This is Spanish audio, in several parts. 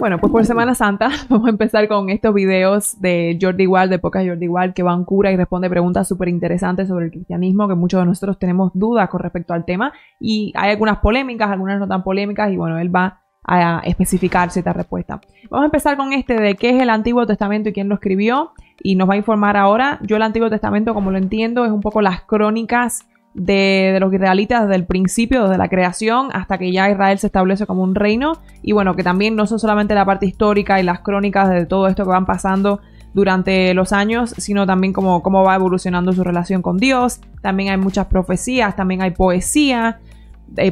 Bueno, pues por Semana Santa vamos a empezar con estos videos de Jordi Wild, de Podcast Jordi Wild, que va a un cura y responde preguntas súper interesantes sobre el cristianismo, que muchos de nosotros tenemos dudas con respecto al tema, y hay algunas polémicas, algunas no tan polémicas, y bueno, él va a especificar cierta respuesta. Vamos a empezar con este de qué es el Antiguo Testamento y quién lo escribió, y nos va a informar ahora. Yo el Antiguo Testamento, como lo entiendo, es un poco las crónicas de los israelitas desde el principio, desde la creación, hasta que ya Israel se establece como un reino. Y bueno, que también no son solamente la parte histórica y las crónicas de todo esto que van pasando durante los años, sino también cómo va evolucionando su relación con Dios. También hay muchas profecías, también hay poesía,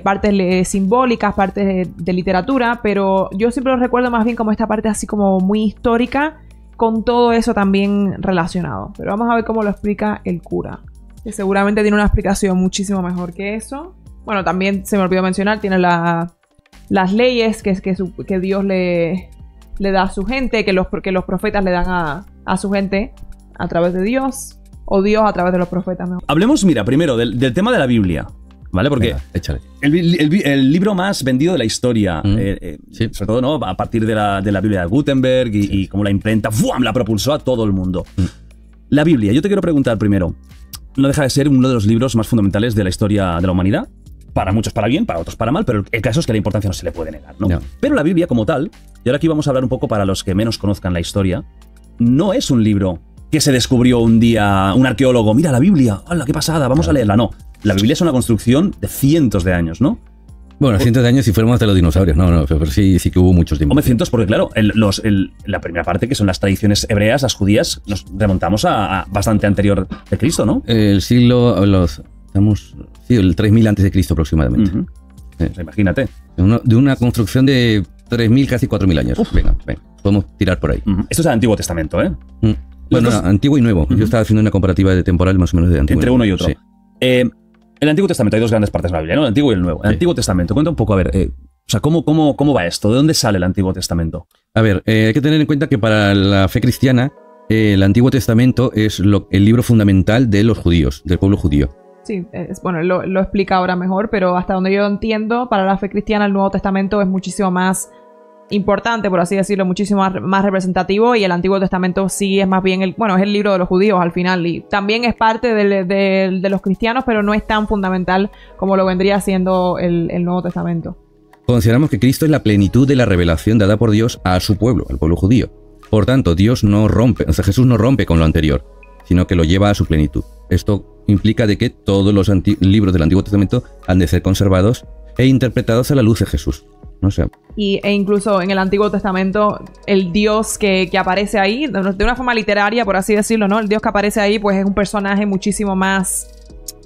partes simbólicas, partes de literatura, pero yo siempre lo recuerdo más bien como esta parte así como muy histórica, con todo eso también relacionado. Pero vamos a ver cómo lo explica el cura, que seguramente tiene una explicación muchísimo mejor que eso. Bueno, también se me olvidó mencionar, tiene las leyes que Dios le da a su gente, que los profetas le dan a su gente a través de Dios, o Dios a través de los profetas. Mejor. Hablemos, mira, primero del tema de la Biblia, ¿vale? Porque venga, échale. El libro más vendido de la historia, sí. sobre todo, ¿no? A partir de la Biblia de Gutenberg y cómo la imprenta ¡fuam!, la propulsó a todo el mundo. La Biblia, yo te quiero preguntar primero, no deja de ser uno de los libros más fundamentales de la historia de la humanidad. Para muchos para bien, para otros para mal, pero el caso es que la importancia no se le puede negar, ¿no? No. Pero la Biblia como tal, y ahora aquí vamos a hablar un poco para los que menos conozcan la historia, no es un libro que se descubrió un día un arqueólogo, mira la Biblia, ¡hala, qué pasada, vamos a leerla! No, la Biblia es una construcción de cientos de años, ¿no? Bueno, cientos de años si fuéramos de los dinosaurios, no, pero sí que hubo muchos tiempos. Hombre, cientos porque claro, la primera parte, que son las tradiciones hebreas, las judías, nos remontamos a bastante anterior de Cristo, ¿no? El siglo, el 3000 antes de Cristo aproximadamente. O sea, imagínate. De una construcción de 3000, casi 4000 años. Venga, podemos tirar por ahí. Esto es el Antiguo Testamento, ¿eh? Bueno, Antiguo y Nuevo. Yo estaba haciendo una comparativa de temporal más o menos de Antiguo. Entre uno y otro. Sí. El Antiguo Testamento, hay dos grandes partes de la Biblia, ¿no? El Antiguo y el Nuevo. El Antiguo Testamento, cuenta un poco, a ver, o sea, ¿cómo va esto? ¿De dónde sale el Antiguo Testamento? A ver, hay que tener en cuenta que para la fe cristiana, el Antiguo Testamento es el libro fundamental de los judíos, del pueblo judío. Sí, bueno, lo explica ahora mejor, pero hasta donde yo entiendo, para la fe cristiana el Nuevo Testamento es muchísimo más importante, por así decirlo, muchísimo más representativo, y el Antiguo Testamento sí es más bien es el libro de los judíos al final, y también es parte de los cristianos, pero no es tan fundamental como lo vendría siendo el Nuevo Testamento. Consideramos que Cristo es la plenitud de la revelación dada por Dios a su pueblo, al pueblo judío. Por tanto, Jesús no rompe con lo anterior, sino que lo lleva a su plenitud. Esto implica de que todos los libros del Antiguo Testamento han de ser conservados e interpretados a la luz de Jesús. No sé. E incluso en el Antiguo Testamento, el Dios que aparece ahí, de una forma literaria, por así decirlo, ¿no? El Dios que aparece ahí, pues es un personaje muchísimo más...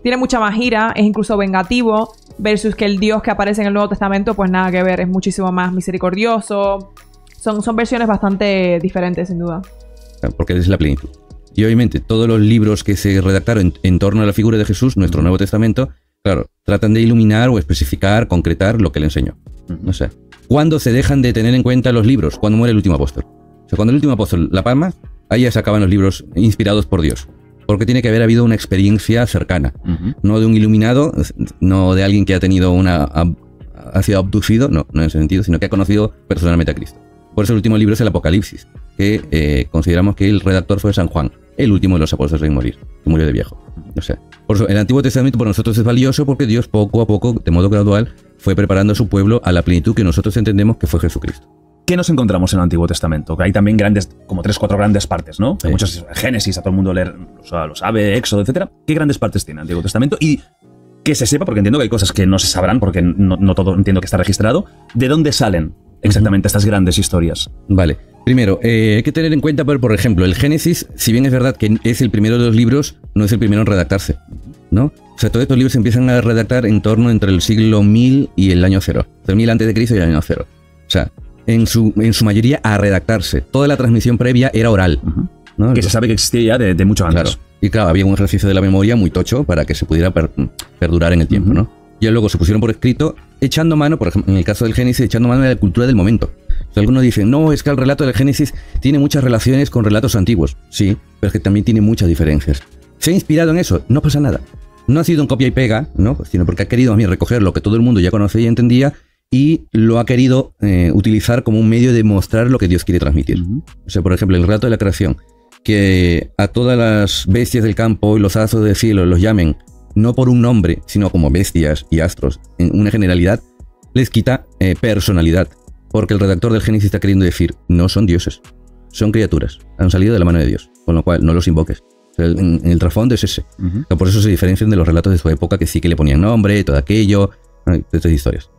Tiene mucha más ira, es incluso vengativo, versus que el Dios que aparece en el Nuevo Testamento, pues nada que ver, es muchísimo más misericordioso. Son versiones bastante diferentes, sin duda. Porque es la plenitud. Y obviamente, todos los libros que se redactaron en torno a la figura de Jesús, nuestro Nuevo Testamento, claro, tratan de iluminar o especificar, concretar lo que le enseñó. No sé. ¿Cuándo se dejan de tener en cuenta los libros? Cuando muere el último apóstol. O sea, cuando el último apóstol la palma, ahí ya se acaban los libros inspirados por Dios. Porque tiene que haber habido una experiencia cercana. No de un iluminado, no de alguien que ha sido abducido, no en ese sentido, sino que ha conocido personalmente a Cristo. Por eso el último libro es el Apocalipsis, que consideramos que el redactor fue San Juan, el último de los apóstoles en morir, que murió de viejo. No sé. Por eso el Antiguo Testamento para nosotros es valioso porque Dios poco a poco, de modo gradual, fue preparando a su pueblo a la plenitud que nosotros entendemos que fue Jesucristo. ¿Qué nos encontramos en el Antiguo Testamento? Que hay también como 3-4 grandes partes, ¿no? Hay muchas, Génesis, a todo el mundo lo sabe, Éxodo, etcétera. ¿Qué grandes partes tiene el Antiguo Testamento? Y que se sepa, porque entiendo que hay cosas que no se sabrán, porque no todo entiendo que está registrado, ¿de dónde salen exactamente estas grandes historias? Vale. Primero, hay que tener en cuenta, por ejemplo, el Génesis, si bien es verdad que es el primero de los libros, no es el primero en redactarse, ¿no? O sea, todos estos libros se empiezan a redactar en torno entre el siglo 1000 y el año 0. El 1000 antes de Cristo y el año 0. O sea, en su mayoría a redactarse. Toda la transmisión previa era oral, ¿no? Que se sabe que existía ya de mucho antes. Claro. Y claro, había un ejercicio de la memoria muy tocho para que se pudiera perdurar en el tiempo, ¿no? Y luego se pusieron por escrito, echando mano, por ejemplo, en el caso del Génesis, echando mano de la cultura del momento. O sea, algunos dicen, no, es que el relato del Génesis tiene muchas relaciones con relatos antiguos. Sí, pero es que también tiene muchas diferencias. ¿Se ha inspirado en eso? No pasa nada. No ha sido un copia y pega, ¿no? Sino porque ha querido a mí recoger lo que todo el mundo ya conocía y entendía y lo ha querido utilizar como un medio de mostrar lo que Dios quiere transmitir. O sea, por ejemplo, el relato de la creación, que a todas las bestias del campo y los astros del cielo los llamen no por un nombre, sino como bestias y astros, en una generalidad, les quita personalidad, porque el redactor del Génesis está queriendo decir, no son dioses, son criaturas, han salido de la mano de Dios, con lo cual no los invoques. O sea, en el trasfondo es ese. Por eso se diferencian de los relatos de su época, que sí que le ponían nombre, todo aquello, estas historias.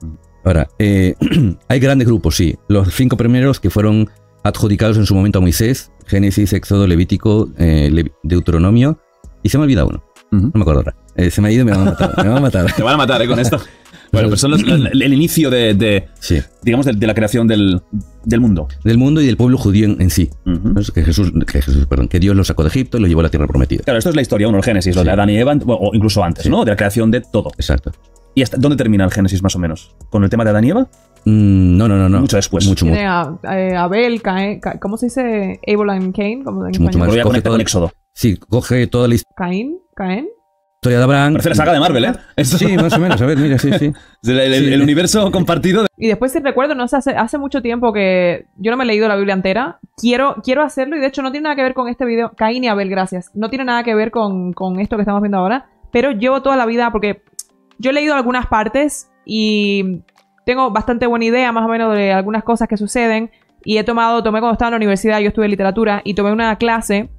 Ahora, hay grandes grupos, sí. Los 5 primeros que fueron adjudicados en su momento a Moisés: Génesis, Éxodo, Levítico, Deuteronomio, y se me ha olvidado uno. No me acuerdo ahora. Se me ha ido y me van a matar. Me van a matar. Te van a matar, con esto. Bueno, pues son el inicio sí, digamos, de la creación del mundo. Del mundo y del pueblo judío en sí. Que Dios los sacó de Egipto y los llevó a la tierra prometida. Claro, esto es la historia, el Génesis, lo de Adán y Eva, o incluso antes, ¿no? De la creación de todo. Exacto. ¿Y hasta dónde termina el Génesis, más o menos? ¿Con el tema de Adán y Eva? No. Mucho después. Mucho. Tiene a Abel, Caín, ¿cómo se dice? Abel and Cain, como en Mucho español. más. Voy a Coge conectar todo con Éxodo. Sí, coge toda la Caín. historia de Abraham. Parece la saga de Marvel, ¿eh? Esto- Sí, más o menos. A ver, mira, sí. el universo compartido. Y después, si recuerdo, no sé, hace mucho tiempo que yo no me he leído la Biblia entera. Quiero hacerlo, y de hecho no tiene nada que ver con este video. Caín y Abel, gracias. No tiene nada que ver con esto que estamos viendo ahora. Pero llevo toda la vida, porque yo he leído algunas partes y tengo bastante buena idea más o menos de algunas cosas que suceden. Y tomé cuando estaba en la universidad, yo estudié literatura, y tomé una clase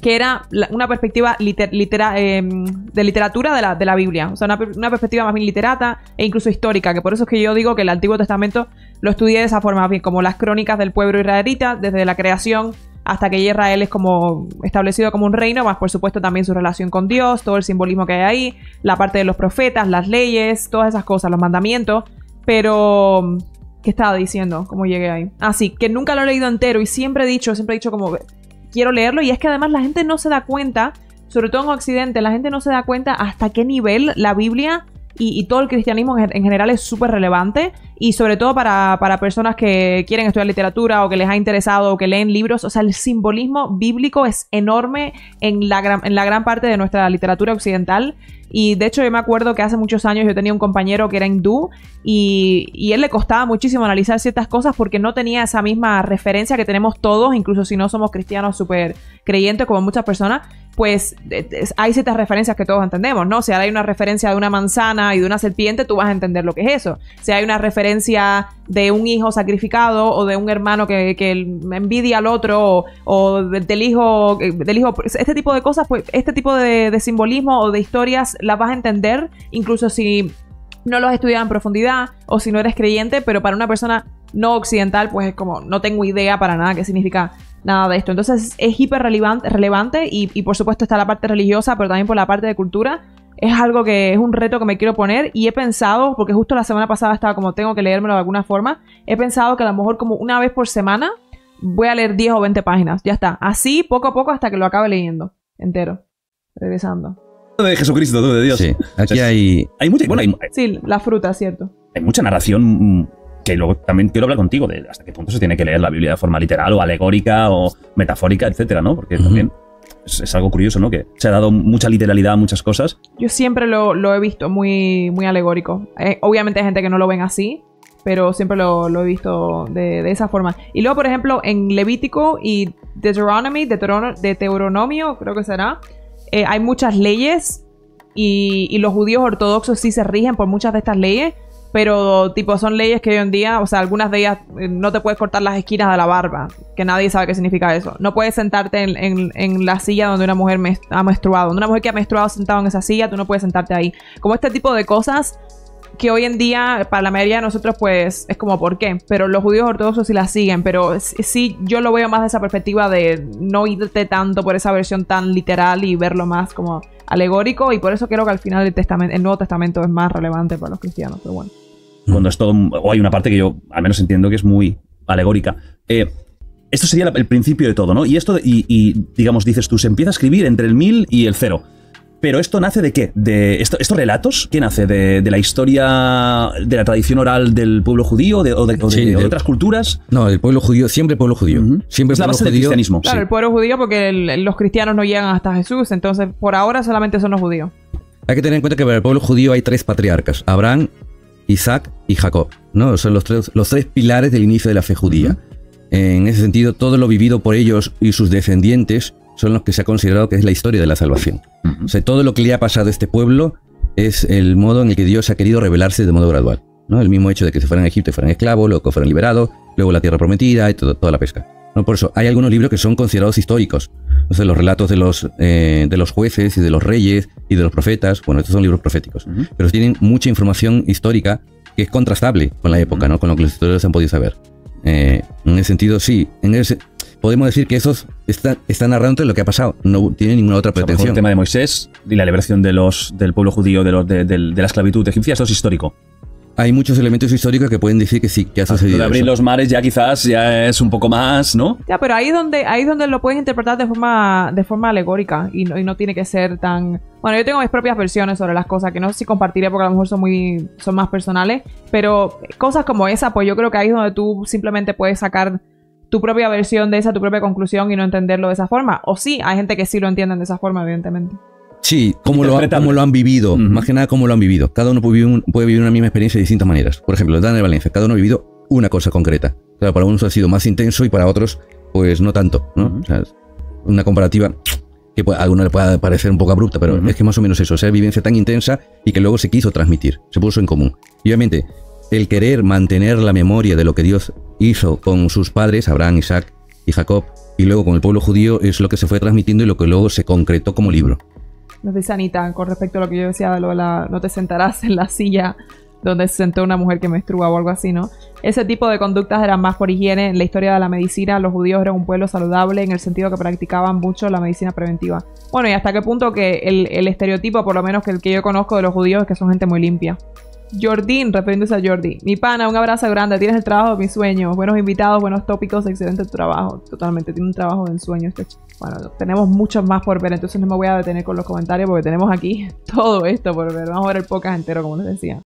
que era una perspectiva de literatura de la Biblia. O sea, una perspectiva más bien literata e incluso histórica, que por eso es que yo digo que el Antiguo Testamento lo estudié de esa forma, bien como las crónicas del pueblo israelita, desde la creación hasta que Israel es como establecido como un reino, más por supuesto también su relación con Dios, todo el simbolismo que hay ahí, la parte de los profetas, las leyes, todas esas cosas, los mandamientos. Pero ¿qué estaba diciendo? ¿Cómo llegué ahí? Ah, sí, que nunca lo he leído entero y siempre he dicho como quiero leerlo, y es que además la gente no se da cuenta, sobre todo en Occidente, la gente no se da cuenta hasta qué nivel la Biblia y todo el cristianismo en general es súper relevante, y sobre todo para personas que quieren estudiar literatura o que les ha interesado o que leen libros. O sea, el simbolismo bíblico es enorme en la gran parte de nuestra literatura occidental. Y de hecho yo me acuerdo que hace muchos años yo tenía un compañero que era hindú y él le costaba muchísimo analizar ciertas cosas porque no tenía esa misma referencia que tenemos todos, incluso si no somos cristianos súper creyentes como muchas personas. Pues hay ciertas referencias que todos entendemos, ¿no? Si hay una referencia de una manzana y de una serpiente, tú vas a entender lo que es eso. Si hay una referencia de un hijo sacrificado o de un hermano que envidia al otro o del hijo, este tipo de cosas, pues este tipo de simbolismo o de historias las vas a entender incluso si no los has estudiado en profundidad o si no eres creyente, pero para una persona no occidental, pues es como no tengo idea para nada qué significa nada de esto. Entonces es hiper relevante y por supuesto está la parte religiosa, pero también por la parte de cultura. Es algo que es un reto que me quiero poner y he pensado, porque justo la semana pasada estaba como tengo que leérmelo de alguna forma, he pensado que a lo mejor como una vez por semana voy a leer 10 o 20 páginas, ya está, así poco a poco hasta que lo acabe leyendo entero, regresando. De Jesucristo, tú, de Dios. Sí, aquí hay mucha, bueno, Sí, la fruta, cierto. hay mucha narración que luego también quiero hablar contigo de hasta qué punto se tiene que leer la Biblia de forma literal o alegórica o metafórica, etcétera, ¿no? Porque también es algo curioso, ¿no? Que se ha dado mucha literalidad a muchas cosas. Yo siempre lo he visto muy, muy alegórico. Obviamente hay gente que no lo ven así, pero siempre lo he visto de esa forma. Y luego, por ejemplo, en Levítico y Deuteronomio, creo que será, hay muchas leyes y los judíos ortodoxos sí se rigen por muchas de estas leyes, pero tipo son leyes que hoy en día, o sea, algunas de ellas no te puedes cortar las esquinas de la barba, que nadie sabe qué significa eso. No puedes sentarte en la silla donde una mujer ha menstruado. Donde una mujer que ha menstruado sentada en esa silla, tú no puedes sentarte ahí. Como este tipo de cosas que hoy en día para la mayoría de nosotros pues es como ¿por qué? Pero los judíos ortodoxos sí las siguen, pero sí yo lo veo más de esa perspectiva de no irte tanto por esa versión tan literal y verlo más como alegórico, y por eso creo que al final el Nuevo Testamento es más relevante para los cristianos, pero bueno. Cuando es todo, o hay una parte que yo al menos entiendo que es muy alegórica. Esto sería el principio de todo, ¿no? Y esto, digamos, dices tú, se empieza a escribir entre el 1000 y el 0. Pero ¿esto nace de qué? ¿De estos relatos? ¿Qué nace? ¿De la historia, de la tradición oral del pueblo judío o de otras culturas? No, el pueblo judío, siempre el pueblo judío. Siempre es la base del cristianismo. Claro, sí. El pueblo judío porque los cristianos no llegan hasta Jesús, entonces por ahora solamente son los judíos. Hay que tener en cuenta que para el pueblo judío hay 3 patriarcas, Abraham, Isaac y Jacob. ¿no? Son los tres pilares del inicio de la fe judía. En ese sentido, todo lo vivido por ellos y sus descendientes son los que se ha considerado que es la historia de la salvación. O sea, todo lo que le ha pasado a este pueblo es el modo en el que Dios ha querido revelarse de modo gradual, ¿no? El mismo hecho de que se fueran a Egipto y fueran esclavos, luego que fueran liberados, luego la tierra prometida y toda la pesca, ¿no? Por eso hay algunos libros que son considerados históricos. Entonces, los relatos de los jueces y de los reyes y de los profetas, bueno, estos son libros proféticos, pero tienen mucha información histórica que es contrastable con la época, ¿no? Con lo que los historiadores han podido saber. En ese sentido, sí, podemos decir que esos están narrando lo que ha pasado, no tiene ninguna otra pretensión. El tema de Moisés y la liberación del pueblo judío de la esclavitud egipcia, esto es histórico. Hay muchos elementos históricos que pueden decir que sí, que ha sucedido. Lo de abrir los mares ya quizás ya es un poco más, ¿no? Ya, pero ahí es donde lo puedes interpretar de forma alegórica y no tiene que ser tan... Bueno, yo tengo mis propias versiones sobre las cosas que no sé si compartiré porque a lo mejor son más personales, pero cosas como esa, pues yo creo que ahí es donde tú simplemente puedes sacar tu propia versión de esa, tu propia conclusión y no entenderlo de esa forma. O sí, hay gente que sí lo entienden de esa forma, evidentemente. Sí, cómo lo han vivido, más que nada cómo lo han vivido. Cada uno puede vivir una misma experiencia de distintas maneras. Por ejemplo, Daniel Valencia, cada uno ha vivido una cosa concreta. Claro, para unos ha sido más intenso y para otros, pues no tanto, ¿no? O sea, una comparativa que a alguno le pueda parecer un poco abrupta, pero es que más o menos eso, o sea, vivencia tan intensa y que luego se quiso transmitir, se puso en común. Y obviamente, el querer mantener la memoria de lo que Dios hizo con sus padres, Abraham, Isaac y Jacob, y luego con el pueblo judío, es lo que se fue transmitiendo y lo que luego se concretó como libro. Nos dice Anita, con respecto a lo que yo decía de no te sentarás en la silla donde se sentó una mujer que menstrua o algo así, ¿no? Ese tipo de conductas eran más por higiene. En la historia de la medicina, los judíos eran un pueblo saludable en el sentido que practicaban mucho la medicina preventiva. Bueno, y hasta qué punto que el estereotipo, por lo menos que el que yo conozco de los judíos, es que son gente muy limpia. Jordín, refiriéndose a Jordi. Mi pana, un abrazo grande. Tienes el trabajo de mis sueños. Buenos invitados, buenos tópicos, excelente trabajo. Totalmente, tiene un trabajo de ensueño este chico. Bueno, tenemos muchos más por ver, entonces no me voy a detener con los comentarios porque tenemos aquí todo esto por ver. Vamos a ver el podcast entero, como les decía.